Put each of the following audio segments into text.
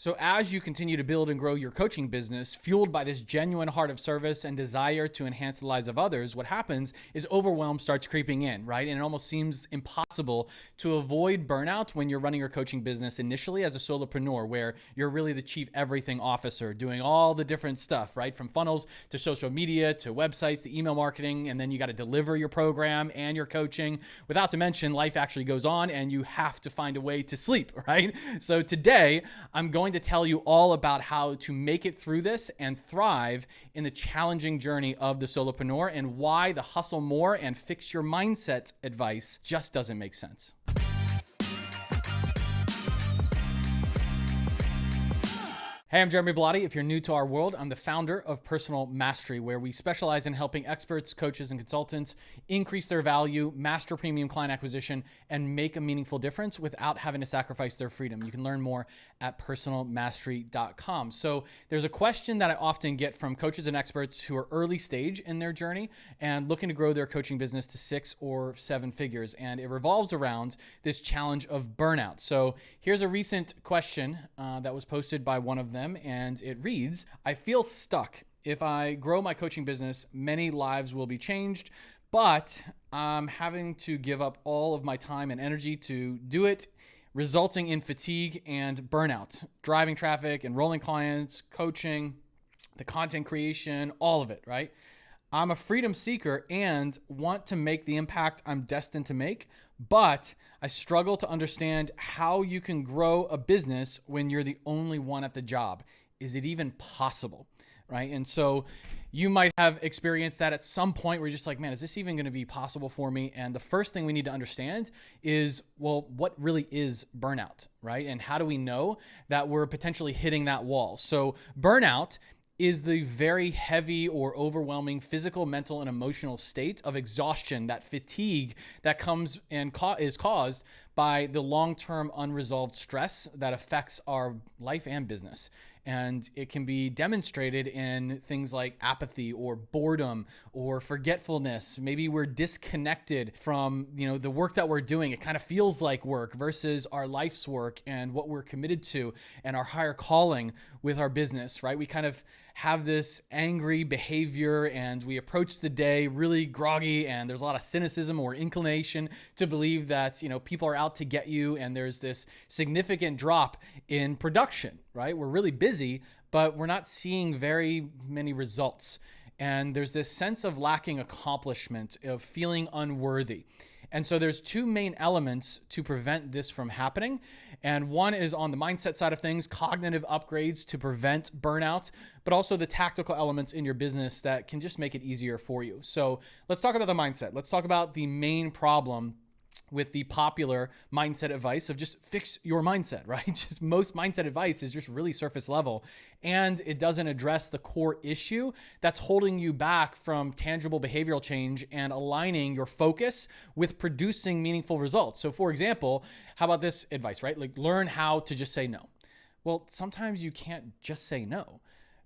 So as you continue to build and grow your coaching business, fueled by this genuine heart of service and desire to enhance the lives of others, what happens is overwhelm starts creeping in, right? And it almost seems impossible to avoid burnout when you're running your coaching business initially as a solopreneur, where you're really the chief everything officer, doing all the different stuff, right? From funnels to social media to websites to email marketing, and then you got to deliver your program and your coaching. Without to mention, life actually goes on and you have to find a way to sleep, right? So today, I'm going to tell you all about how to make it through this and thrive in the challenging journey of the solopreneur, and why the hustle more and fix your mindset advice just doesn't make sense. Hey, I'm Jeremy Bellotti. If you're new to our world, I'm the founder of Personal Mastery, where we specialize in helping experts, coaches, and consultants increase their value, master premium client acquisition, and make a meaningful difference without having to sacrifice their freedom. You can learn more at personalmastery.com. So there's a question that I often get from coaches and experts who are early stage in their journey and looking to grow their coaching business to 6 or 7 figures. And it revolves around this challenge of burnout. So here's a recent question that was posted by one of them. And it reads, I feel stuck. If I grow my coaching business, many lives will be changed, but I'm having to give up all of my time and energy to do it, resulting in fatigue and burnout, driving traffic, enrolling clients, coaching, the content creation, all of it, right? I'm a freedom seeker and want to make the impact I'm destined to make, but I struggle to understand how you can grow a business when you're the only one at the job. Is it even possible, right? And so you might have experienced that at some point where you're just like, man, is this even going to be possible for me? And the first thing we need to understand is, well, what really is burnout, right? And how do we know that we're potentially hitting that wall? So burnout is the very heavy or overwhelming physical, mental, and emotional state of exhaustion, that fatigue that comes and is caused by the long-term unresolved stress that affects our life and business. And it can be demonstrated in things like apathy or boredom or forgetfulness. Maybe we're disconnected from, the work that we're doing. It kind of feels like work versus our life's work and what we're committed to and our higher calling with our business, right? We kind of have this angry behavior and we approach the day really groggy, and there's a lot of cynicism or inclination to believe that, people are out to get you, and there's this significant drop in production, right? We're really busy, but we're not seeing very many results. And there's this sense of lacking accomplishment, of feeling unworthy. And so there's 2 main elements to prevent this from happening. And one is on the mindset side of things, cognitive upgrades to prevent burnout, but also the tactical elements in your business that can just make it easier for you. So let's talk about the mindset. Let's talk about the main problem with the popular mindset advice of just fix your mindset, right? Just most mindset advice is just really surface level, and it doesn't address the core issue that's holding you back from tangible behavioral change and aligning your focus with producing meaningful results. So for example, how about this advice, right? Like, learn how to just say no. Well, sometimes you can't just say no,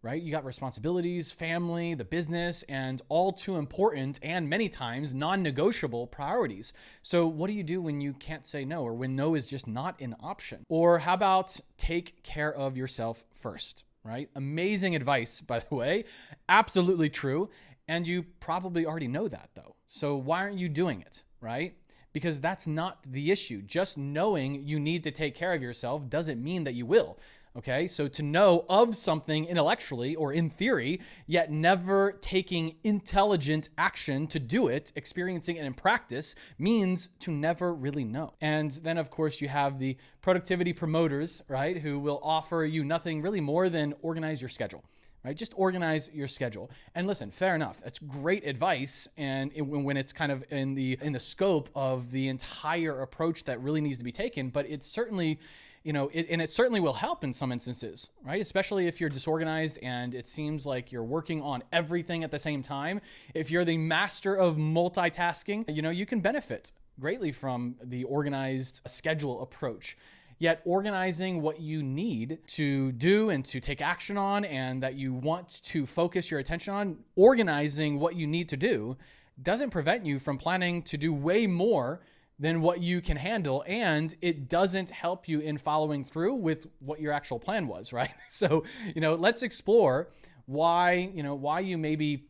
right? You got responsibilities, family, the business, and all too important and many times non-negotiable priorities. So what do you do when you can't say no, or when no is just not an option? Or how about take care of yourself first, right? Amazing advice, by the way, absolutely true. And you probably already know that though. So why aren't you doing it, right? Because that's not the issue. Just knowing you need to take care of yourself doesn't mean that you will. Okay, so to know of something intellectually or in theory, yet never taking intelligent action to do it, experiencing it in practice, means to never really know. And then, of course, you have the productivity promoters, right, who will offer you nothing really more than organize your schedule. Right? Just organize your schedule. And listen, fair enough. That's great advice. And when it's kind of in the scope of the entire approach that really needs to be taken, but it's certainly, it certainly will help in some instances, right? Especially if you're disorganized and it seems like you're working on everything at the same time. If you're the master of multitasking, you can benefit greatly from the organized schedule approach. Yet organizing what you need to do and to take action on, and that you want to focus your attention on, organizing what you need to do doesn't prevent you from planning to do way more than what you can handle, and it doesn't help you in following through with what your actual plan was, right? So, let's explore why you maybe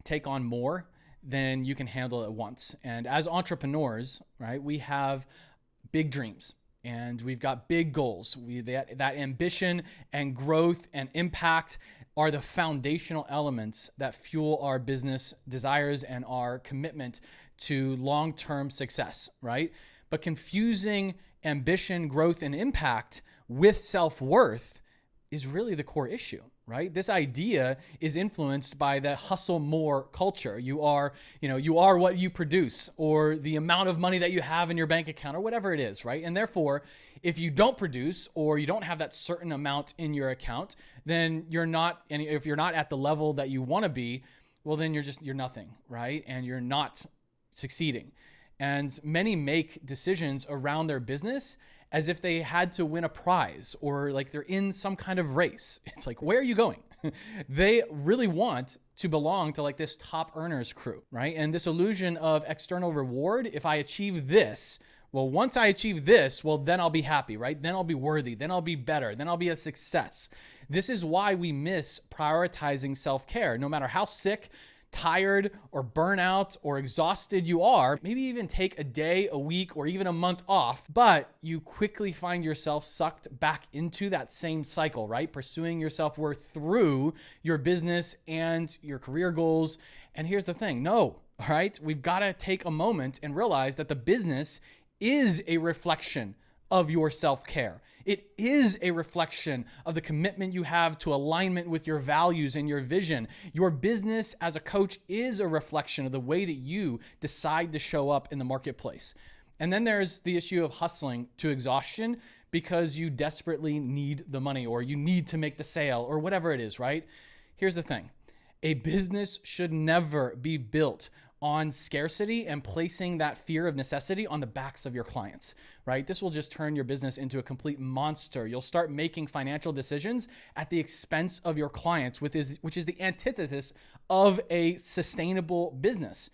take on more than you can handle at once. And as entrepreneurs, right, we have big dreams and we've got big goals. That ambition and growth and impact are the foundational elements that fuel our business desires and our commitment to long-term success, right? But confusing ambition, growth, and impact with self-worth is really the core issue, right? This idea is influenced by the hustle more culture. You are what you produce, or the amount of money that you have in your bank account, or whatever it is, right? And therefore, if you don't produce, or you don't have that certain amount in your account, then you're not, and if you're not at the level that you want to be, well, then you're nothing, right? And you're not succeeding. And many make decisions around their business as if they had to win a prize, or like they're in some kind of race. It's like, where are you going? They really want to belong to like this top earners crew, right? And this illusion of external reward, if I achieve this, well, once I achieve this, well, then I'll be happy, right? Then I'll be worthy, then I'll be better, then I'll be a success. This is why we miss prioritizing self-care. No matter how sick, tired, or burnout, or exhausted you are, maybe even take a day, a week, or even a month off, but you quickly find yourself sucked back into that same cycle, right? Pursuing your self-worth through your business and your career goals. And here's the thing, no, all right? We've got to take a moment and realize that the business is a reflection of your self-care. It is a reflection of the commitment you have to alignment with your values and your vision. Your business as a coach is a reflection of the way that you decide to show up in the marketplace. And then there's the issue of hustling to exhaustion because you desperately need the money, or you need to make the sale, or whatever it is, right? Here's the thing. A business should never be built on scarcity and placing that fear of necessity on the backs of your clients, right? This will just turn your business into a complete monster. You'll start making financial decisions at the expense of your clients, which is the antithesis of a sustainable business.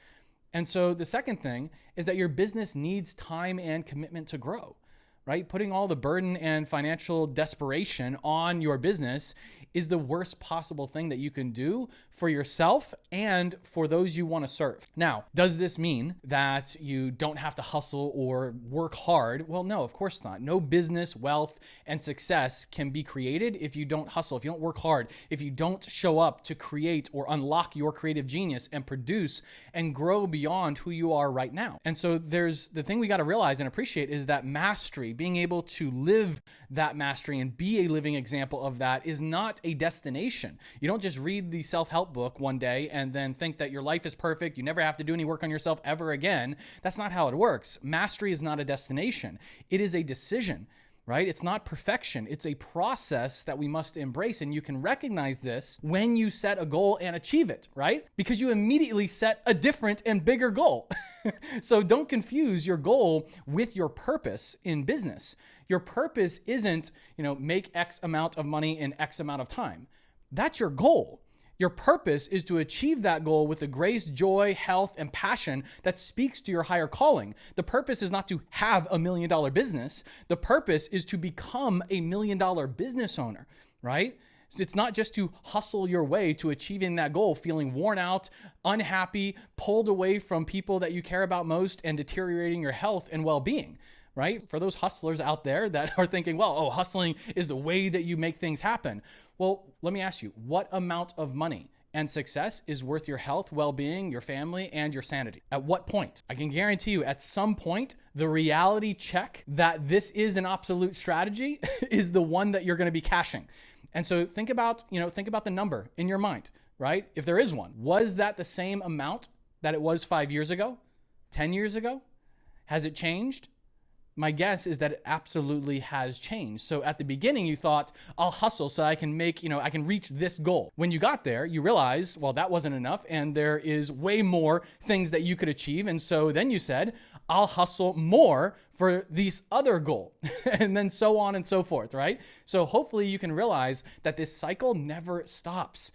And so the second thing is that your business needs time and commitment to grow, right? Putting all the burden and financial desperation on your business is the worst possible thing that you can do for yourself and for those you want to serve. Now, does this mean that you don't have to hustle or work hard? Well, no, of course not. No business, wealth, and success can be created if you don't hustle, if you don't work hard, if you don't show up to create or unlock your creative genius and produce and grow beyond who you are right now. And so there's the thing we got to realize and appreciate is that mastery, being able to live that mastery and be a living example of that, is not a destination. You don't just read the self-help book one day and then think that your life is perfect. You never have to do any work on yourself ever again. That's not how it works. Mastery is not a destination. It is a decision, right? It's not perfection. It's a process that we must embrace. And you can recognize this when you set a goal and achieve it, right? Because you immediately set a different and bigger goal. So don't confuse your goal with your purpose in business. Your purpose isn't, make X amount of money in X amount of time. That's your goal. Your purpose is to achieve that goal with the grace, joy, health, and passion that speaks to your higher calling. The purpose is not to have $1 million business. The purpose is to become a $1 million business owner, right? It's not just to hustle your way to achieving that goal, feeling worn out, unhappy, pulled away from people that you care about most, and deteriorating your health and well-being, right? For those hustlers out there that are thinking, hustling is the way that you make things happen. Well, let me ask you, what amount of money and success is worth your health, well-being, your family, and your sanity? At what point? I can guarantee you at some point, the reality check that this is an absolute strategy is the one that you're going to be cashing. And so think about the number in your mind, right? If there is one, was that the same amount that it was 5 years ago, 10 years ago? Has it changed? My guess is that it absolutely has changed. So at the beginning, you thought, I'll hustle so I can I can reach this goal. When you got there, you realized, well, that wasn't enough. And there is way more things that you could achieve. And so then you said, I'll hustle more for this other goal. And then so on and so forth, right? So hopefully you can realize that this cycle never stops.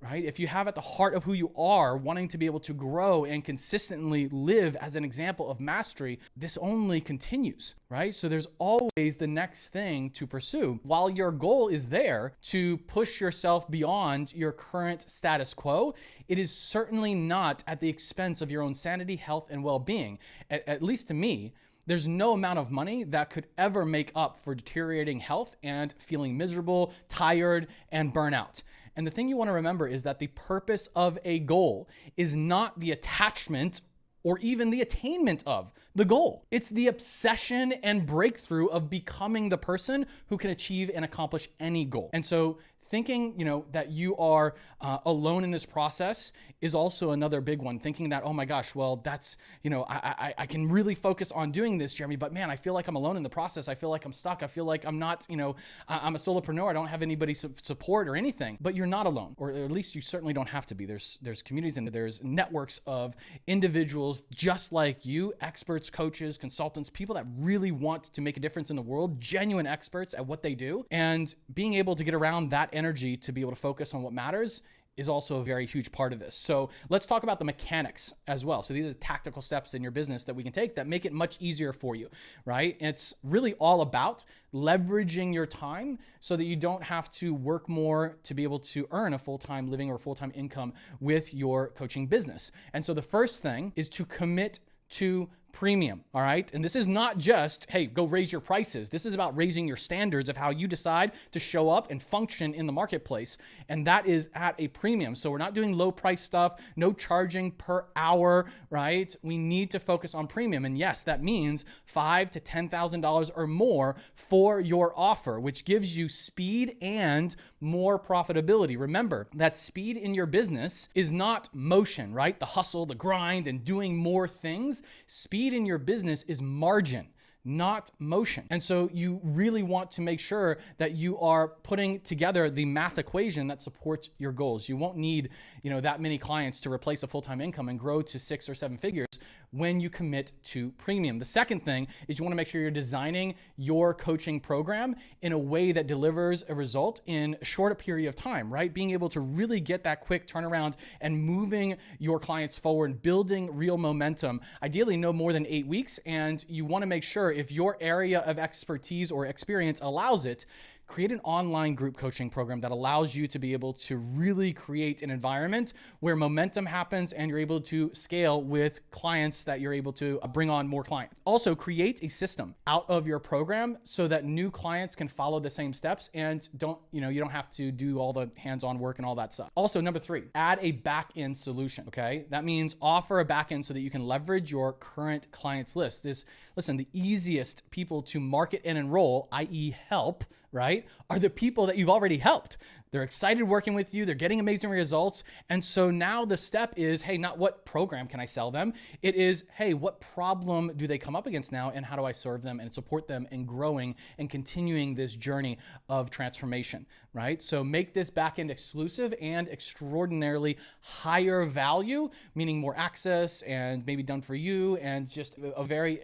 right? If you have at the heart of who you are wanting to be able to grow and consistently live as an example of mastery, this only continues, right? So there's always the next thing to pursue. While your goal is there to push yourself beyond your current status quo, it is certainly not at the expense of your own sanity, health, and well-being. At least to me, there's no amount of money that could ever make up for deteriorating health and feeling miserable, tired, and burnout. And the thing you want to remember is that the purpose of a goal is not the attachment or even the attainment of the goal. It's the obsession and breakthrough of becoming the person who can achieve and accomplish any goal. And so thinking, that you are alone in this process is also another big one. Thinking that, oh my gosh, well, that's, I can really focus on doing this, Jeremy, but man, I feel like I'm alone in the process. I feel like I'm stuck. I feel like I'm not, I'm a solopreneur. I don't have anybody support or anything, but you're not alone, or at least you certainly don't have to be. There's communities and there's networks of individuals just like you, experts, coaches, consultants, people that really want to make a difference in the world, genuine experts at what they do, and being able to get around that energy to be able to focus on what matters is also a very huge part of this. So let's talk about the mechanics as well. So these are the tactical steps in your business that we can take that make it much easier for you, right? It's really all about leveraging your time so that you don't have to work more to be able to earn a full-time living or full-time income with your coaching business. And so the first thing is to commit to premium, all right? And this is not just, hey, go raise your prices. This is about raising your standards of how you decide to show up and function in the marketplace. And that is at a premium. So we're not doing low price stuff, no charging per hour, right? We need to focus on premium. And yes, that means $5,000 to $10,000 or more for your offer, which gives you speed and more profitability. Remember that speed in your business is not motion, right? The hustle, the grind, and doing more things. Speed in your business is margin, not motion. And so you really want to make sure that you are putting together the math equation that supports your goals. You won't need, that many clients to replace a full-time income and grow to 6 or 7 figures when you commit to premium. The second thing is you want to make sure you're designing your coaching program in a way that delivers a result in a shorter period of time, right? Being able to really get that quick turnaround and moving your clients forward, building real momentum, ideally no more than 8 weeks. And you want to make sure if your area of expertise or experience allows it, create an online group coaching program that allows you to be able to really create an environment where momentum happens and you're able to scale with clients that you're able to bring on more clients. Also, create a system out of your program so that new clients can follow the same steps and you don't have to do all the hands-on work and all that stuff. Also, number 3, add a back-end solution, okay? That means offer a back-end so that you can leverage your current clients list. Listen, the easiest people to market and enroll, i.e. help, right, are the people that you've already helped. They're excited working with you. They're getting amazing results. And so now the step is, hey, not what program can I sell them? It is, hey, what problem do they come up against now? And how do I serve them and support them in growing and continuing this journey of transformation, right? So make this backend exclusive and extraordinarily higher value, meaning more access and maybe done for you and just a very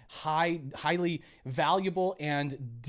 highly valuable and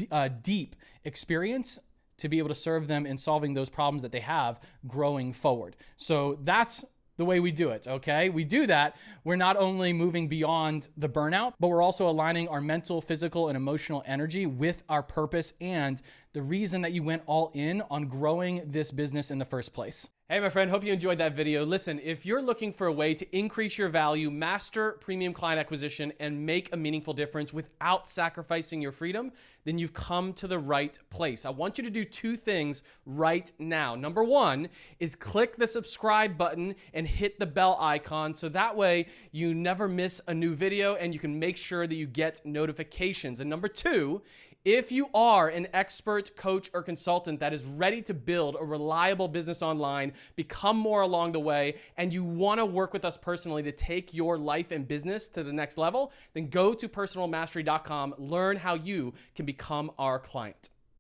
deep experience to be able to serve them in solving those problems that they have growing forward. So that's the way we do it, okay? We do that. We're not only moving beyond the burnout, but we're also aligning our mental, physical, and emotional energy with our purpose and the reason that you went all in on growing this business in the first place. Hey, my friend, hope you enjoyed that video. Listen, if you're looking for a way to increase your value, master premium client acquisition, and make a meaningful difference without sacrificing your freedom, then you've come to the right place. I want you to do 2 things right now. Number 1 is click the subscribe button and hit the bell icon so that way you never miss a new video and you can make sure that you get notifications. And number 2, if you are an expert, coach, or consultant that is ready to build a reliable business online, become more along the way, and you want to work with us personally to take your life and business to the next level, then go to personalmastery.com, learn how you can become our client.